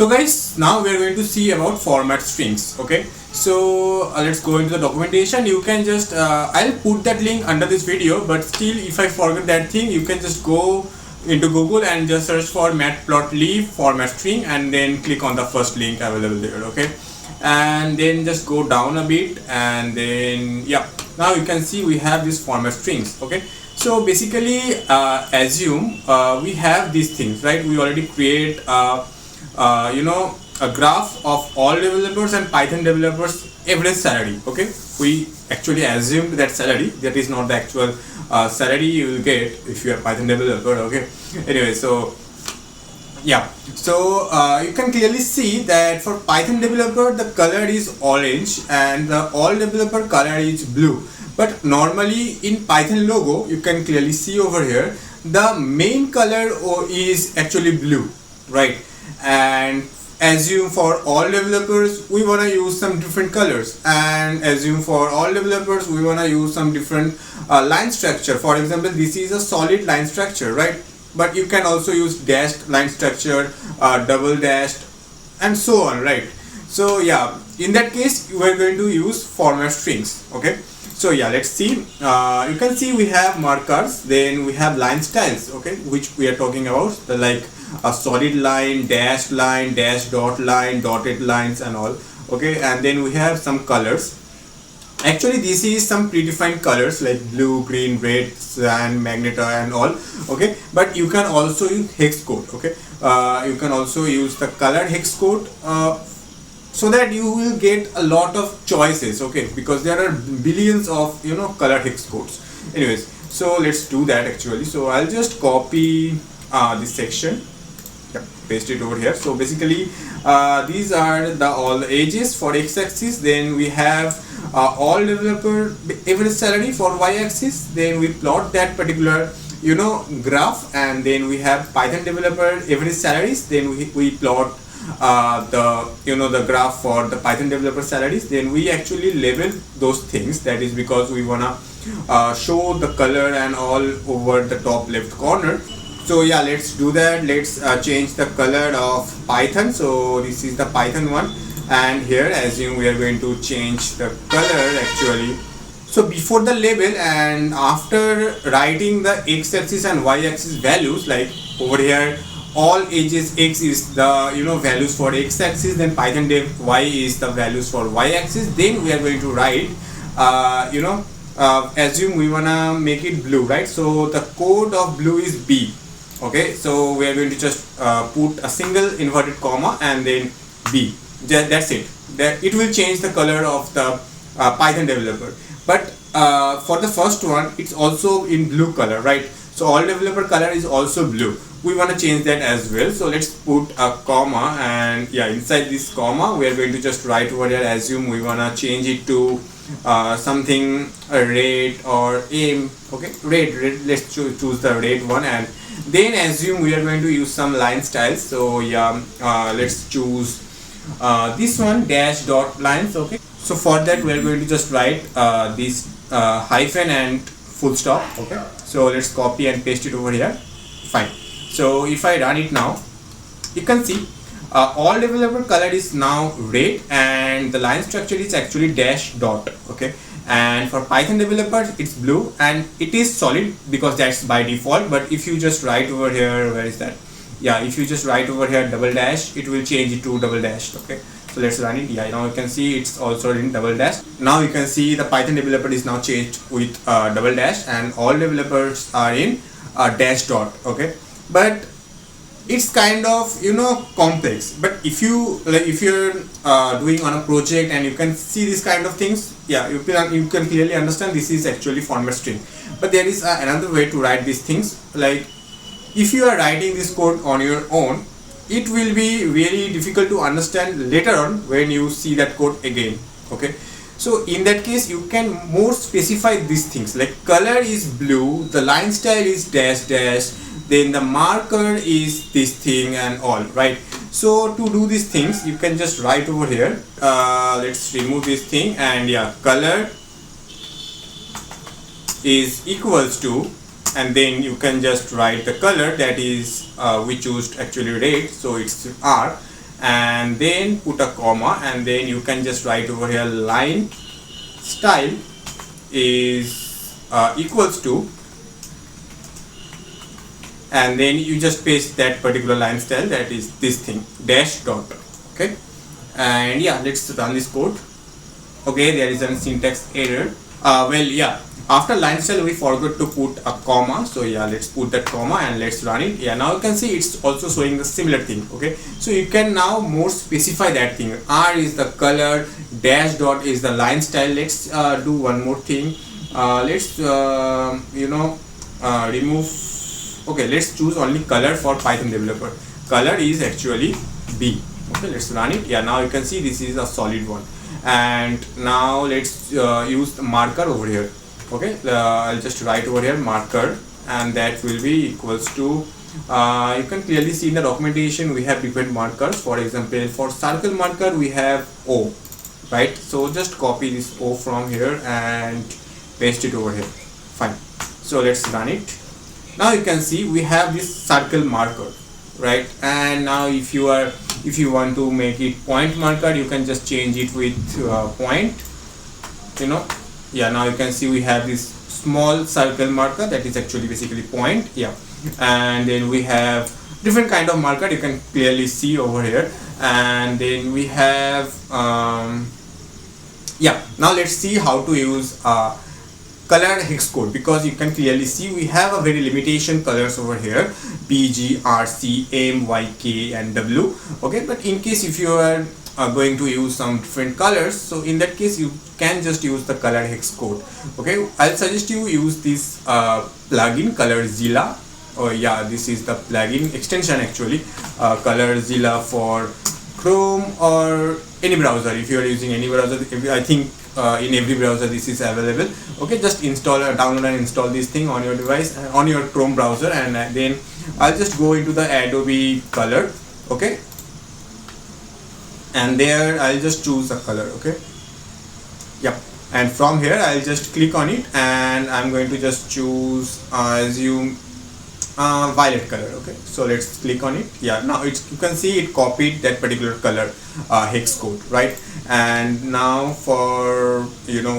So guys, now we are going to see about format strings. Okay, so let's go into the documentation. You can just I'll put that link under this video, but still if I forget that thing, you can just go into Google and just search for matplotlib format string and then click on the first link available there. Okay, and then just go down a bit and then yeah, now you can see we have these format strings. Okay, so basically assume we have these things, right? We already create a graph of all developers and Python developers average salary. Okay, we actually assumed that salary, that is not the actual salary you will get if you are Python developer. Okay, anyway, so yeah, so you can clearly see that for Python developer the color is orange and the all developer color is blue. But normally in Python logo you can clearly see over here the main color is actually blue, right? And assume for all developers we want to use some different colors, and assume for all developers we want to use some different line structure. For example, this is a solid line structure, right? But you can also use dashed line structure, double dashed, and so on, right? So yeah, in that case we are going to use format strings. Okay, so yeah, let's see. You can see we have markers, then we have line styles, okay, which we are talking about, like a solid line, dash dot line, dotted lines and all. Okay, and then we have some colors. Actually this is some predefined colors like blue, green, red, cyan, magenta and all. Okay, but you can also use hex code. Okay, you can also use the colored hex code so that you will get a lot of choices. Okay, because there are billions of colored hex codes. Anyways, so let's do that actually. So I'll just copy this section, paste it over here. So basically these are the all ages for x-axis, then we have all developer average salary for y-axis, then we plot that particular graph, and then we have Python developer average salaries, then we plot the graph for the Python developer salaries. Then we actually label those things, that is because we wanna show the color and all over the top left corner. So yeah, let's do that. Let's change the color of Python. So this is the Python one, and here assume we are going to change the color actually. So before the label and after writing the x-axis and y-axis values, like over here all ages x is the values for x-axis, then Python dev y is the values for y-axis, then we are going to write assume we wanna make it blue, right? So the code of blue is B. Okay, so we are going to just put a single inverted comma and then B. That's it. That it will change the color of the Python developer. But for the first one, it's also in blue color, right? So all developer color is also blue. We want to change that as well. So let's put a comma, and yeah, inside this comma we are going to just write over here. Assume we want to change it to something red or aim. Okay, red. Let's choose the red one, and then assume we are going to use some line styles. So yeah, let's choose this one, dash dot lines. Okay, so for that we are going to just write this hyphen and full stop. Okay, so let's copy and paste it over here. Fine. So if I run it now, you can see all developer color is now red and the line structure is actually dash dot. Okay, and for Python developer it's blue and it is solid because that's by default. But if you just write over here, where is that? Yeah, if you just write over here double dash, it will change it to double dash. Okay, so let's run it. Yeah, now you can see it's also in double dash. Now you can see the Python developer is now changed with double dash and all developers are in dash dot. Okay, but it's kind of complex. But if you if you're doing on a project and you can see this kind of things, yeah, you can clearly understand this is actually format string. But there is another way to write these things. Like if you are writing this code on your own, it will be really difficult to understand later on when you see that code again. Okay, so in that case you can more specify these things, like color is blue, the line style is dash dash, then the marker is this thing and all, right? So to do these things you can just write over here, let's remove this thing, and yeah, color is equals to, and then you can just write the color, that is we choose actually red, so it's R, and then put a comma, and then you can just write over here line style is equals to, and then you just paste that particular line style, that is this thing, dash dot. Okay, and yeah, let's run this code. Okay, there is a syntax error. Well, yeah, after line style we forgot to put a comma, so yeah, let's put that comma and let's run it. Yeah, now you can see it's also showing the similar thing. Okay, so you can now more specify that thing. R is the color, dash dot is the line style. Let's do one more thing. Let's remove. Okay, let's choose only color for Python developer. Color is actually B. Okay, let's run it. Yeah, now you can see this is a solid one. And now let's use the marker over here. Okay, I'll just write over here marker, and that will be equals to, you can clearly see in the documentation we have different markers. For example, for circle marker we have O, right? So just copy this O from here and paste it over here. Fine, so let's run it. Now you can see we have this circle marker, right? And now if you want to make it point marker, you can just change it with point, yeah. Now you can see we have this small circle marker that is actually basically point, yeah. And then we have different kind of marker, you can clearly see over here. And then we have yeah, now let's see how to use color hex code, because you can clearly see we have a very limitation colors over here, B, G, R, C, M, Y, K and W. Okay, but in case if you are going to use some different colors, so in that case you can just use the color hex code. Okay, I'll suggest you use this plugin ColorZilla. Oh yeah, this is the plugin extension actually, ColorZilla for Chrome or any browser. If you are using any browser, I think in every browser this is available. Okay, just install or download and install this thing on your device, on your Chrome browser, and then I'll just go into the Adobe Color. Okay, and there I'll just choose a color. Okay, yep, and from here I'll just click on it, and I'm going to just choose assume violet color. Okay, so let's click on it. Yeah, now it's, you can see it copied that particular color hex code, right? And now for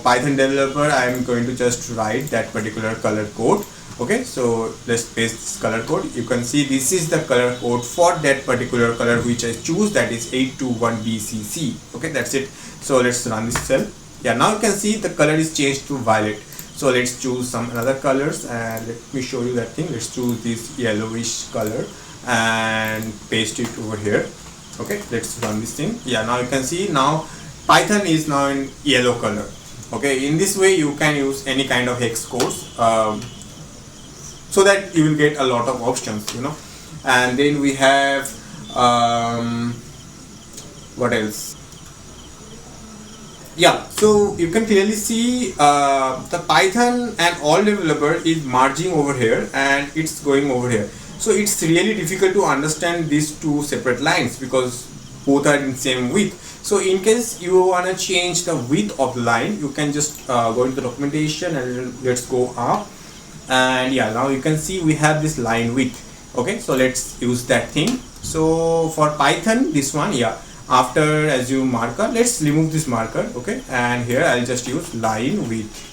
Python developer, I'm going to just write that particular color code. Okay, so let's paste this color code. You can see this is the color code for that particular color which I choose, that is 821BCC. Okay, that's it. So let's run this cell. Yeah, now you can see the color is changed to violet. So let's choose some other colors, and let me show you that thing. Let's choose this yellowish color and paste it over here. Okay, let's run this thing. Yeah, now you can see now Python is now in yellow color. Okay, in this way you can use any kind of hex codes, so that you will get a lot of options, And then we have what else? Yeah, so you can clearly see the Python and all developer is merging over here and it's going over here. So it's really difficult to understand these two separate lines because both are in same width. So in case you want to change the width of the line, you can just go into the documentation and let's go up. And yeah, now you can see we have this line width. Okay, so let's use that thing. So for Python, this one, yeah, after assume marker, let's remove this marker. Okay, and here I'll just use line width.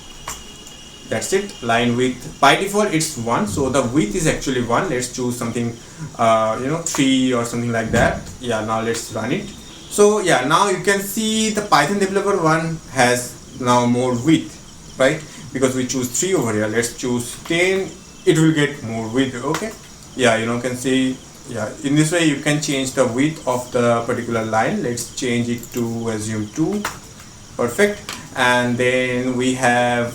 That's it, line width. By default it's 1, so the width is actually 1. Let's choose something 3 or something like that. Yeah, now let's run it. So yeah, now you can see the Python developer one has now more width, right? Because we choose 3 over here. Let's choose 10, it will get more width. Okay, yeah, you can see, yeah, in this way you can change the width of the particular line. Let's change it to assume 2. Perfect. And then we have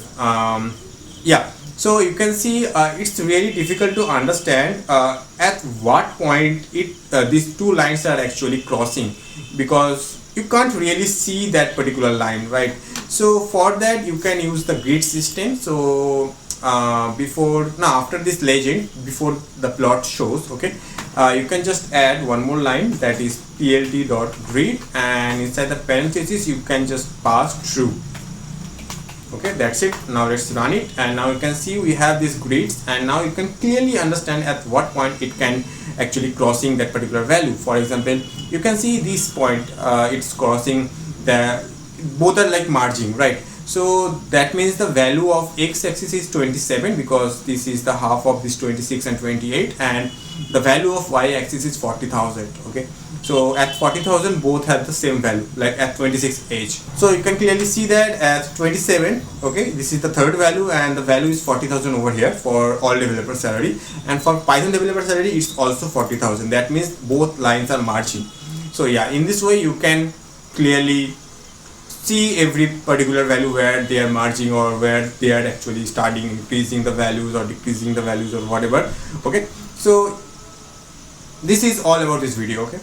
yeah, so you can see it's really difficult to understand at what point these two lines are actually crossing, because you can't really see that particular line, right? So for that you can use the grid system. So after this legend, before the plot shows, okay, you can just add one more line, that is plt.grid, and inside the parenthesis you can just pass true. Okay, that's it. Now let's run it, and now you can see we have these grids, and now you can clearly understand at what point it can actually crossing that particular value. For example, you can see this point, it's crossing the, both are like merging, right? So that means the value of x-axis is 27, because this is the half of this 26 and 28, and the value of y-axis is 40,000. Okay, so at 40,000 both have the same value, like at 26 age. So you can clearly see that at 27, okay, this is the third value, and the value is 40,000 over here for all developer salary, and for Python developer salary it's also 40,000. That means both lines are merging. So yeah, in this way you can clearly see every particular value where they are merging, or where they are actually starting increasing the values or decreasing the values or whatever. Okay, so this is all about this video. Okay.